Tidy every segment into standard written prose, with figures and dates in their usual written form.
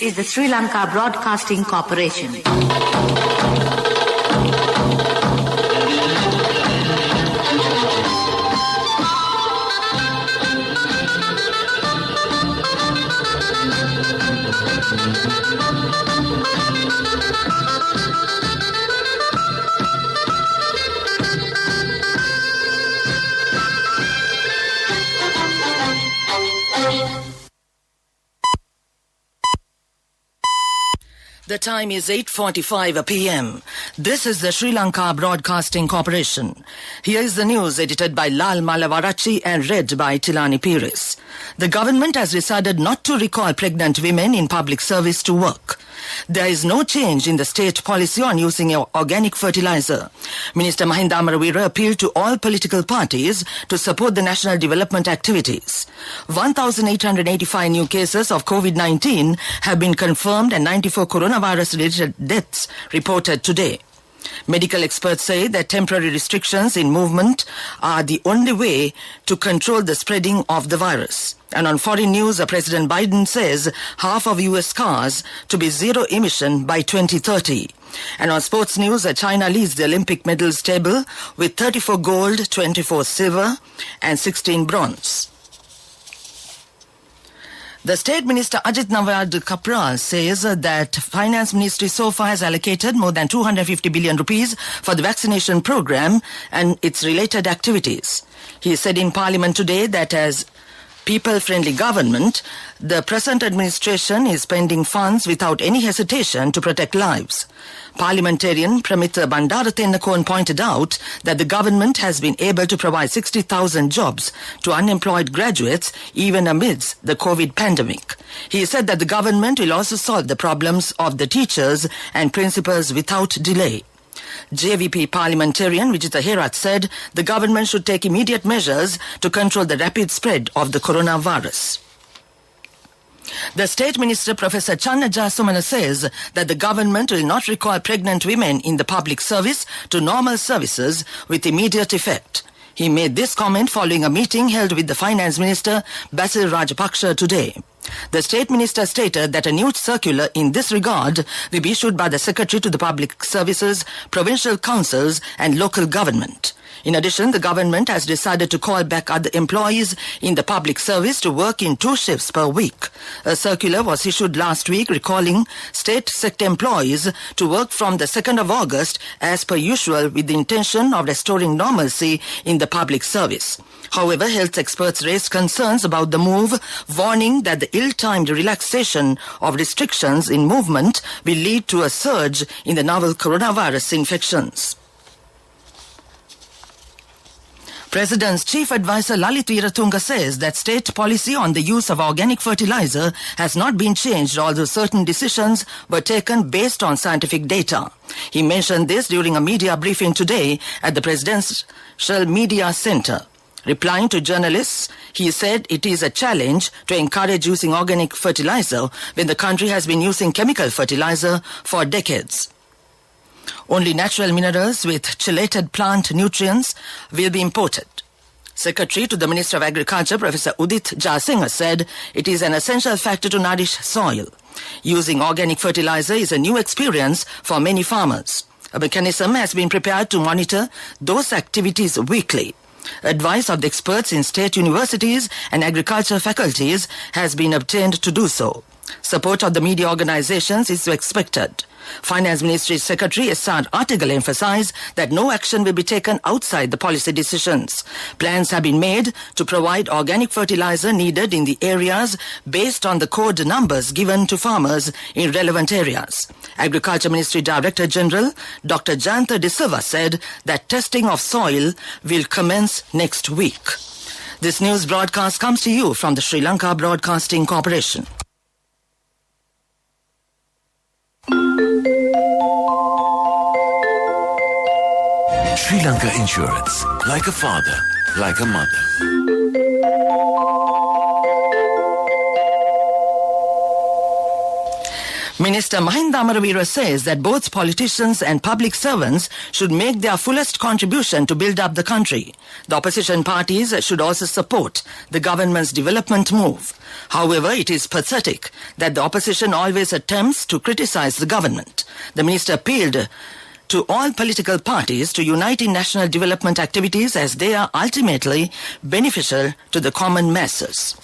is the Sri Lanka Broadcasting Corporation. The time is 8:45 p.m. This is the Sri Lanka Broadcasting Corporation. Here is the news edited by Lal Malavarachi and read by Tilani Pires. The government has decided not to recall pregnant women in public service to work. There is no change in the state policy on using organic fertilizer. Minister Mahinda Amaravira appealed to all political parties to support the national development activities. 1,885 new cases of COVID-19 have been confirmed and 94 coronavirus-related deaths reported today. Medical experts say that temporary restrictions in movement are the only way to control the spreading of the virus. And on foreign news, President Biden says half of U.S. cars to be zero emission by 2030. And on sports news, China leads the Olympic medals table with 34 gold, 24 silver and 16 bronze. The State Minister Ajit Nawad Kapral says that Finance Ministry so far has allocated more than 250 billion rupees for the vaccination program and its related activities. He said in Parliament today that as people-friendly government, the present administration is spending funds without any hesitation to protect lives. Parliamentarian Pramita Bandarathenakon pointed out that the government has been able to provide 60,000 jobs to unemployed graduates even amidst the COVID pandemic. He said that the government will also solve the problems of the teachers and principals without delay. JVP parliamentarian Vijita Herath said the government should take immediate measures to control the rapid spread of the coronavirus. The State Minister Professor Channa Jasumana says that the government will not recall pregnant women in the public service to normal services with immediate effect. He made this comment following a meeting held with the Finance Minister Basil Rajapaksa today. The State Minister stated that a new circular in this regard will be issued by the Secretary to the Public Services, Provincial Councils and Local Government. In addition, the government has decided to call back other employees in the public service to work in 2 shifts per week. A circular was issued last week recalling state sector employees to work from the 2nd of August as per usual with the intention of restoring normalcy in the public service. However, health experts raised concerns about the move, warning that the ill-timed relaxation of restrictions in movement will lead to a surge in the novel coronavirus infections. President's Chief Advisor Lalit Veeratunga says that state policy on the use of organic fertilizer has not been changed, although certain decisions were taken based on scientific data. He mentioned this during a media briefing today at the Presidential Media Center. Replying to journalists, he said it is a challenge to encourage using organic fertilizer when the country has been using chemical fertilizer for decades. Only natural minerals with chelated plant nutrients will be imported. Secretary to the Minister of Agriculture, Professor Udit Jasingha, said it is an essential factor to nourish soil. Using organic fertilizer is a new experience for many farmers. A mechanism has been prepared to monitor those activities weekly. Advice of the experts in state universities and agriculture faculties has been obtained to do so. Support of the media organizations is expected. Finance Ministry Secretary S.R. Artigal emphasized that no action will be taken outside the policy decisions. Plans have been made to provide organic fertilizer needed in the areas based on the code numbers given to farmers in relevant areas. Agriculture Ministry Director General Dr. Jayantha De Silva said that testing of soil will commence next week. This news broadcast comes to you from the Sri Lanka Broadcasting Corporation. Sri Lanka Insurance, like a father, like a mother. Minister Mahinda Amaravira says that both politicians and public servants should make their fullest contribution to build up the country. The opposition parties should also support the government's development move. However, it is pathetic that the opposition always attempts to criticize the government. The minister appealed to all political parties to unite in national development activities as they are ultimately beneficial to the common masses.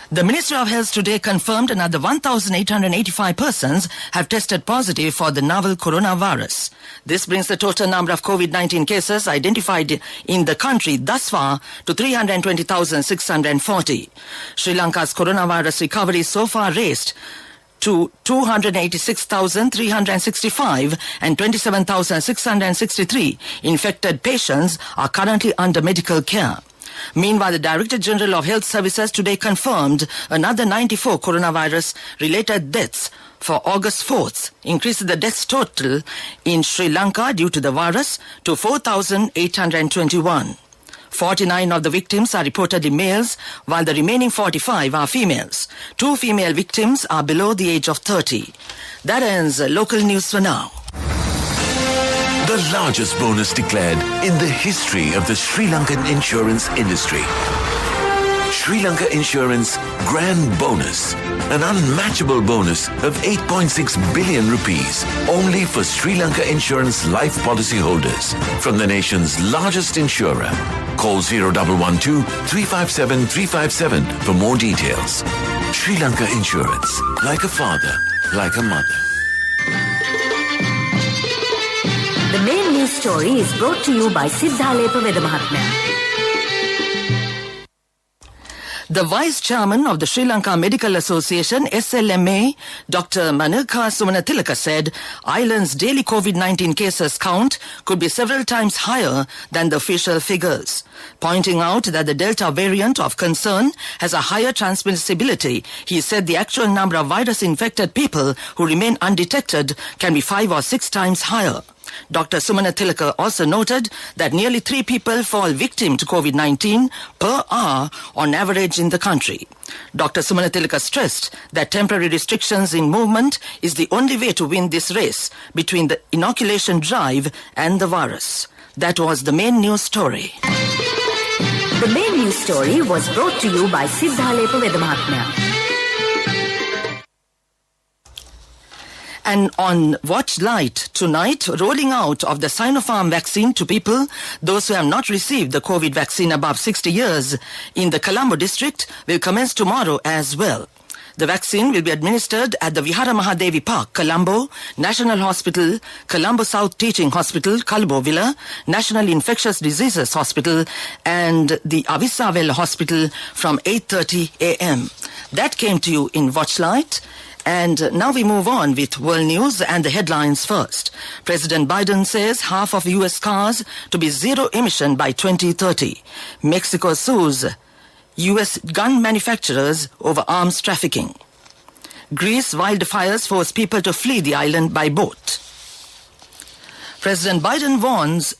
The Ministry of Health today confirmed another 1,885 persons have tested positive for the novel coronavirus. This brings the total number of COVID-19 cases identified in the country thus far to 320,640. Sri Lanka's coronavirus recovery so far raised to 286,365 and 27,663 infected patients are currently under medical care. Meanwhile, the Director General of Health Services today confirmed another 94 coronavirus-related deaths for August 4th, increasing the deaths total in Sri Lanka due to the virus to 4,821. 49 of the victims are reportedly males, while the remaining 45 are females. 2 female victims are below the age of 30. That ends local news for now. The largest bonus declared in the history of the Sri Lankan insurance industry. Sri Lanka Insurance Grand Bonus, an unmatchable bonus of 8.6 billion rupees only for Sri Lanka Insurance life policy holders from the nation's largest insurer. Call 0112-357-357 for more details. Sri Lanka Insurance, like a father, like a mother. The main news story is brought to you by Siddhalepa Vedamahatmya. The Vice Chairman of the Sri Lanka Medical Association, SLMA, Dr. Manilka Sumanatilaka said island's daily COVID-19 cases count could be several times higher than the official figures. Pointing out that the Delta variant of concern has a higher transmissibility, he said the actual number of virus-infected people who remain undetected can be 5 or 6 times higher. Dr. Sumana Tilaka also noted that nearly 3 people fall victim to COVID-19 per hour on average in the country. Dr. Sumana Tilaka stressed that temporary restrictions in movement is the only way to win this race between the inoculation drive and the virus. That was the main news story. The main news story was brought to you by Siddhalepa Vedamahatmya. And on Watch Light tonight, rolling out of the Sinopharm vaccine to people, those who have not received the COVID vaccine above 60 years in the Colombo district will commence tomorrow as well. The vaccine will be administered at the Vihara Mahadevi Park, Colombo, National Hospital, Colombo South Teaching Hospital, Colombo Villa, National Infectious Diseases Hospital, and the Avisavel Hospital from 8:30 a.m. That came to you in Watch Light. And now we move on with world news and the headlines first. President Biden says half of U.S. cars to be zero emission by 2030. Mexico sues U.S. gun manufacturers over arms trafficking. Greece wildfires force people to flee the island by boat. President Biden warns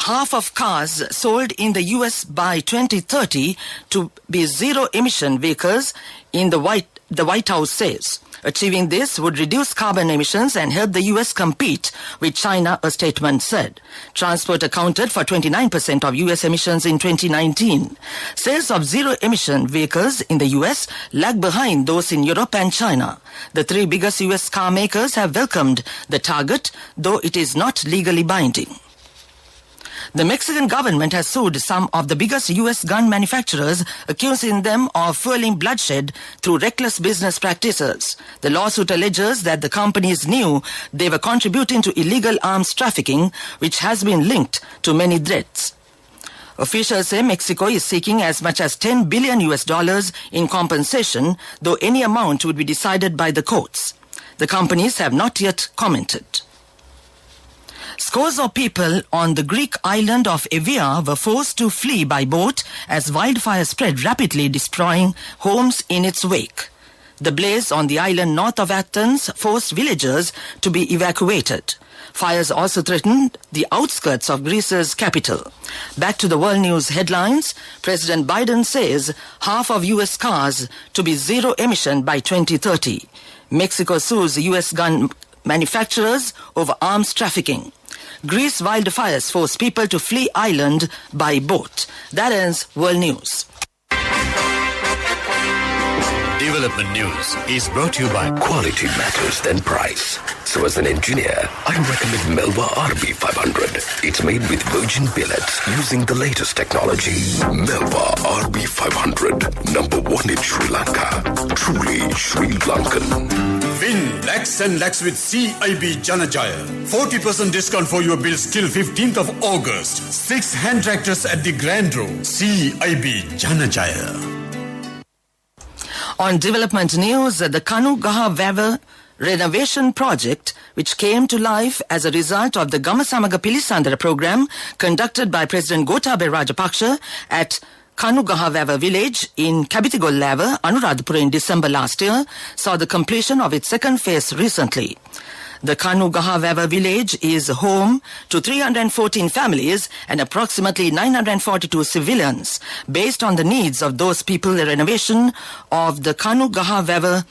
half of cars sold in the U.S. by 2030 to be zero-emission vehicles in the White House says. Achieving this would reduce carbon emissions and help the U.S. compete with China, a statement said. Transport accounted for 29% of U.S. emissions in 2019. Sales of zero-emission vehicles in the U.S. lag behind those in Europe and China. The 3 biggest U.S. car makers have welcomed the target, though it is not legally binding. The Mexican government has sued some of the biggest U.S. gun manufacturers, accusing them of fueling bloodshed through reckless business practices. The lawsuit alleges that the companies knew they were contributing to illegal arms trafficking, which has been linked to many deaths. Officials say Mexico is seeking as much as $10 billion in compensation, though any amount would be decided by the courts. The companies have not yet commented. Scores of people on the Greek island of Evia were forced to flee by boat as wildfire spread rapidly, destroying homes in its wake. The blaze on the island north of Athens forced villagers to be evacuated. Fires also threatened the outskirts of Greece's capital. Back to the world news headlines. President Biden says half of U.S. cars to be zero emission by 2030. Mexico sues U.S. gun manufacturers over arms trafficking. Greece wildfires force people to flee island by boat. That ends world news. Development News is brought to you by Quality matters than price. So as an engineer, I recommend Melva RB500. It's made with virgin billets using the latest technology. Melva RB500, number one in Sri Lanka. Truly Sri Lankan. Win lakhs and lakhs with CIB Janajaya. 40% discount for your bills till 15th of August. 6 hand tractors at the Grand Row. CIB Janajaya. On development news, the Kanugaha Vaver renovation project, which came to life as a result of the Gamasamaga Pilisandara program conducted by President Gotabaya Rajapaksa at Kanugaha Vaver village in Kabitigol-Lava, Anuradhapura in December last year, saw the completion of its second phase recently. The Kanugaha Vaver village is home to 314 families and approximately 942 civilians. Based on the needs of those people, the renovation of the Kanugaha Vaver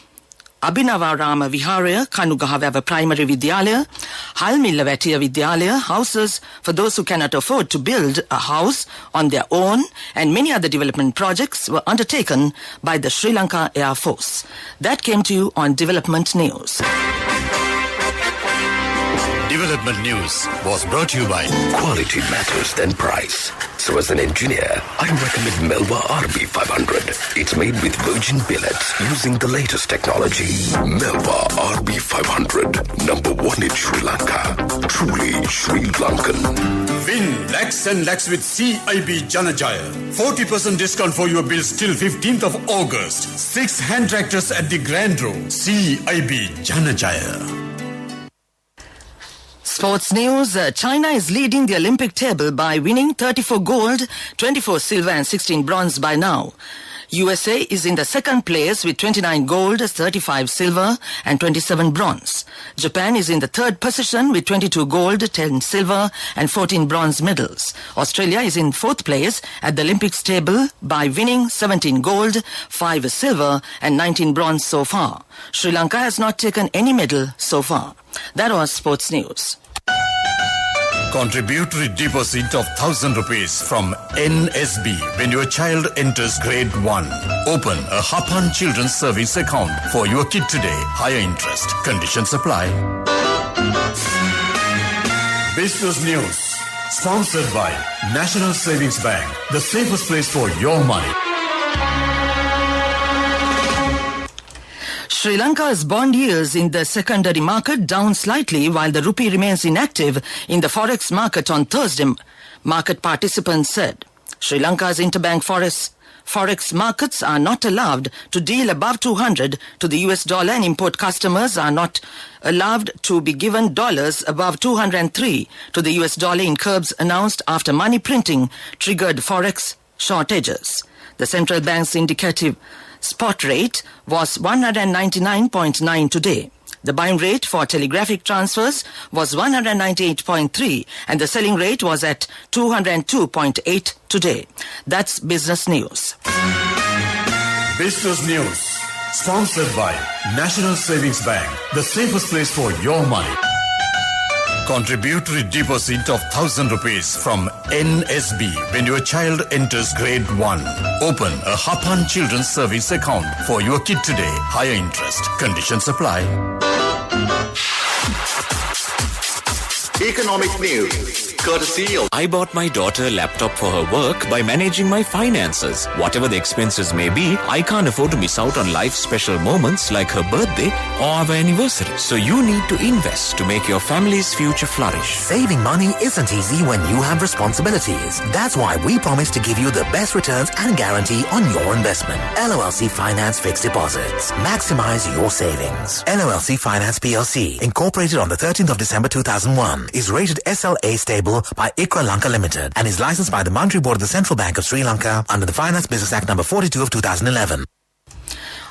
Abhinavarama Viharaya, Kanugaha Vaver Primary Vidyalaya, Halmilavatiya Vidyalaya, houses for those who cannot afford to build a house on their own, and many other development projects were undertaken by the Sri Lanka Air Force. That came to you on Development News. Development News was brought to you by Quality matters than price. So as an engineer, I recommend Melva RB500. It's made with virgin billets using the latest technology. Melva RB500, number one in Sri Lanka. Truly Sri Lankan. Win lakhs and lakhs with CIB Janajaya. 40% discount for your bills till 15th of August. 6 hand tractors at the Grand Row. CIB Janajaya. Sports news. China is leading the Olympic table by winning 34 gold, 24 silver and 16 bronze by now. USA is in the second place with 29 gold, 35 silver and 27 bronze. Japan is in the third position with 22 gold, 10 silver and 14 bronze medals. Australia is in fourth place at the Olympics table by winning 17 gold, 5 silver and 19 bronze so far. Sri Lanka has not taken any medal so far. That was sports news. Contributory deposit of 1,000 rupees from NSB when your child enters grade 1. Open a Hapan Children's Service account for your kid today. Higher interest. Conditions apply. Business News. Sponsored by National Savings Bank. The safest place for your money. Sri Lanka's bond yields in the secondary market down slightly while the rupee remains inactive in the forex market on Thursday, market participants said. Sri Lanka's interbank forex markets are not allowed to deal above 200 to the US dollar, and import customers are not allowed to be given dollars above 203 to the US dollar in curbs announced after money printing triggered forex shortages. The central bank's indicative spot rate was 199.9 today. The buying rate for telegraphic transfers was 198.3 and the selling rate was at 202.8 today. That's business news. Business News. Sponsored by National Savings Bank. The safest place for your money. Contributory deposit of 1,000 rupees from NSB when your child enters grade 1. Open a Hapan Children's Service account for your kid today. Higher interest. Conditions apply. Economic news. Courtesy of I bought my daughter a laptop for her work by managing my finances. Whatever the expenses may be, I can't afford to miss out on life's special moments like her birthday or our anniversary. So you need to invest to make your family's future flourish. Saving money isn't easy when you have responsibilities. That's why we promise to give you the best returns and guarantee on your investment. LOLC Finance Fixed Deposits. Maximize your savings. LOLC Finance PLC, incorporated on the 13th of December 2001, is rated SLA stable by ICRA Lanka Limited and is licensed by the Monetary Board of the Central Bank of Sri Lanka under the Finance Business Act number 42 of 2011.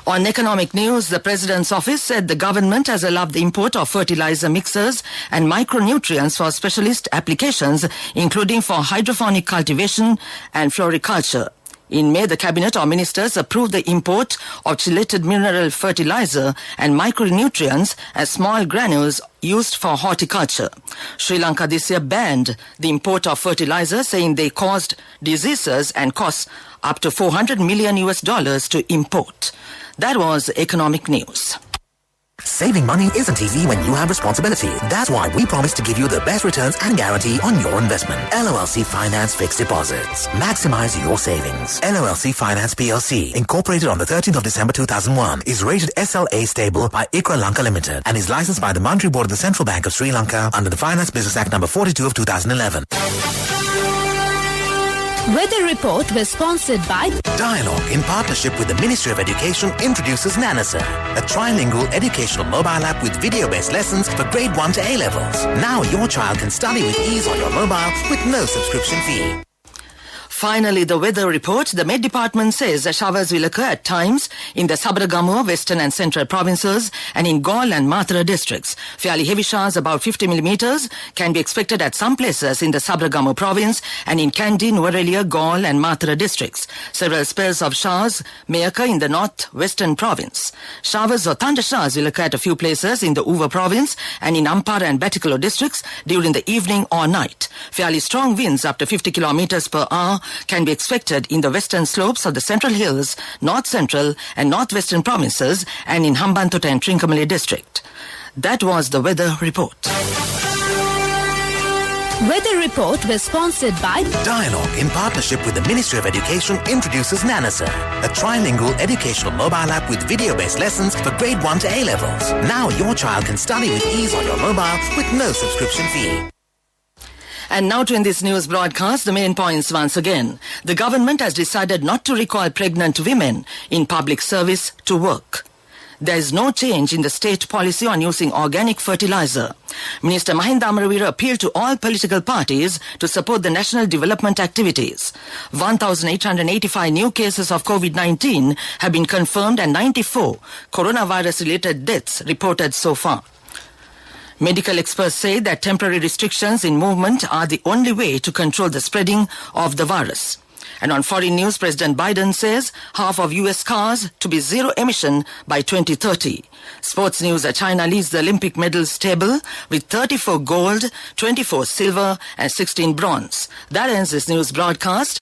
On economic news, the President's office said the government has allowed the import of fertilizer mixers and micronutrients for specialist applications, including for hydroponic cultivation and floriculture. In May, the Cabinet or Ministers approved the import of chelated mineral fertilizer and micronutrients as small granules used for horticulture. Sri Lanka this year banned the import of fertilizer, saying they caused diseases and cost up to $400 million to import. That was economic news. Saving money isn't easy when you have responsibility. That's why we promise to give you the best returns and guarantee on your investment. LOLC Finance Fixed Deposits. Maximize your savings. LOLC Finance PLC, incorporated on the 13th of December 2001, is rated SLA stable by ICRA Lanka Limited and is licensed by the Monetary Board of the Central Bank of Sri Lanka under the Finance Business Act number 42 of 2011. Weather report was sponsored by Dialogue, in partnership with the Ministry of Education, introduces Nanasa, a trilingual educational mobile app with video-based lessons for grade 1 to A-levels. Now your child can study with ease on your mobile with no subscription fee. Finally, the weather report. The Met Department says that showers will occur at times in the Sabaragamuwa, Western and Central provinces and in Galle and Mathura districts. Fairly heavy showers, about 50 millimeters, can be expected at some places in the Sabaragamuwa province and in Kandy, Nuwara, Galle and Mathura districts. Several spells of showers may occur in the north-western province. Showers or thunder showers will occur at a few places in the Uva province and in Ampara and Batticaloa districts during the evening or night. Fairly strong winds up to 50 kilometers per hour can be expected in the western slopes of the Central Hills, North Central and Northwestern provinces and in Hambantota and Trincomalee district. That was the weather report. Weather report was sponsored by Dialogue, in partnership with the Ministry of Education, introduces Nanasa, a trilingual educational mobile app with video-based lessons for grade 1 to A-levels. Now your child can study with ease on your mobile with no subscription fee. And now to end this news broadcast, the main points once again. The government has decided not to recall pregnant women in public service to work. There is no change in the state policy on using organic fertilizer. Minister Mahinda Amaravira appealed to all political parties to support the national development activities. 1,885 new cases of COVID-19 have been confirmed and 94 coronavirus-related deaths reported so far. Medical experts say that temporary restrictions in movement are the only way to control the spreading of the virus. And on foreign news, President Biden says half of U.S. cars to be zero emission by 2030. Sports news, China leads the Olympic medals table with 34 gold, 24 silver and 16 bronze. That ends this news broadcast.